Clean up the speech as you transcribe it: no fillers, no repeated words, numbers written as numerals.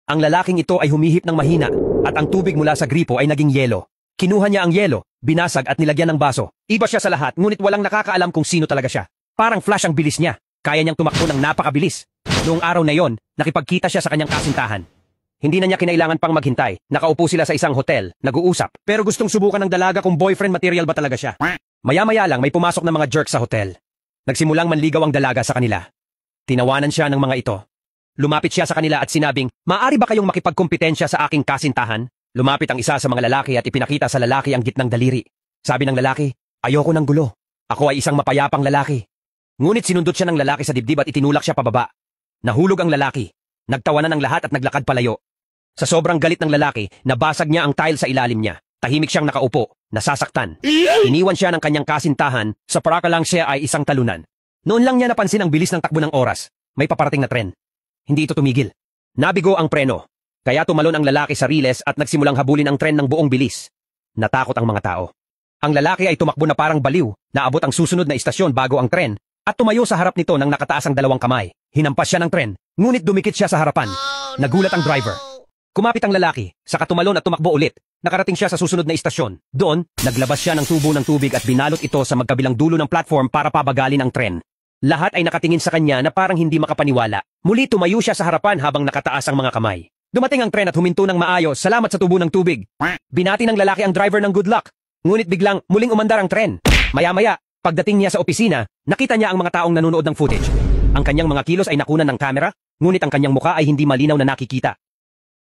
Ang lalaking ito ay humihip ng mahina, at ang tubig mula sa gripo ay naging yelo. Kinuha niya ang yelo, binasag at nilagyan ng baso. Iba siya sa lahat, ngunit walang nakakaalam kung sino talaga siya. Parang flash ang bilis niya. Kaya niyang tumakbo ng napakabilis. Noong araw na yon, nakipagkita siya sa kanyang kasintahan. Hindi na niya kinailangan pang maghintay. Nakaupo sila sa isang hotel, nag-uusap. Pero gustong subukan ng dalaga kung boyfriend material ba talaga siya. Maya-maya lang may pumasok na mga jerk sa hotel. Nagsimulang manligaw ang dalaga sa kanila. Tinawanan siya ng mga ito. Lumapit siya sa kanila at sinabing, "Maaari ba kayong makipagkompetensya sa aking kasintahan?" Lumapit ang isa sa mga lalaki at ipinakita sa lalaki ang gitnang daliri. Sabi ng lalaki, "Ayoko ng gulo. Ako ay isang mapayapang lalaki." Ngunit sinundot siya ng lalaki sa dibdib at itinulak siya pababa. Nahulog ang lalaki. Nagtawanan ang lahat at naglakad palayo. Sa sobrang galit ng lalaki, nabasag niya ang tile sa ilalim niya. Tahimik siyang nakaupo, nasasaktan. Iniwan siya ng kanyang kasintahan, sa paraka lang siya ay isang talunan. Noon lang niya napansin ang bilis ng takbo ng oras. May paparating na tren. Hindi ito tumigil. Nabigo ang preno. Kaya tumalon ang lalaki sa riles at nagsimulang habulin ang tren ng buong bilis. Natakot ang mga tao. Ang lalaki ay tumakbo na parang baliw, naabot ang susunod na istasyon bago ang tren, at tumayo sa harap nito nang nakataas ang dalawang kamay. Hinampas siya ng tren, ngunit dumikit siya sa harapan. Nagulat ang driver. Kumapit ang lalaki, saka tumalon at tumakbo ulit. Nakarating siya sa susunod na istasyon. Doon, naglabas siya ng tubo ng tubig at binalot ito sa magkabilang dulo ng platform para pabagalin ang tren. Lahat ay nakatingin sa kanya na parang hindi makapaniwala. Muli tumayo siya sa harapan habang nakataas ang mga kamay. Dumating ang tren at huminto ng maayos, salamat sa tubo ng tubig. Binati ng lalaki ang driver ng good luck. Ngunit biglang muling umandar ang tren. Maya-maya, pagdating niya sa opisina, nakita niya ang mga taong nanonood ng footage. Ang kanyang mga kilos ay nakunan ng kamera, ngunit ang kanyang muka ay hindi malinaw na nakikita.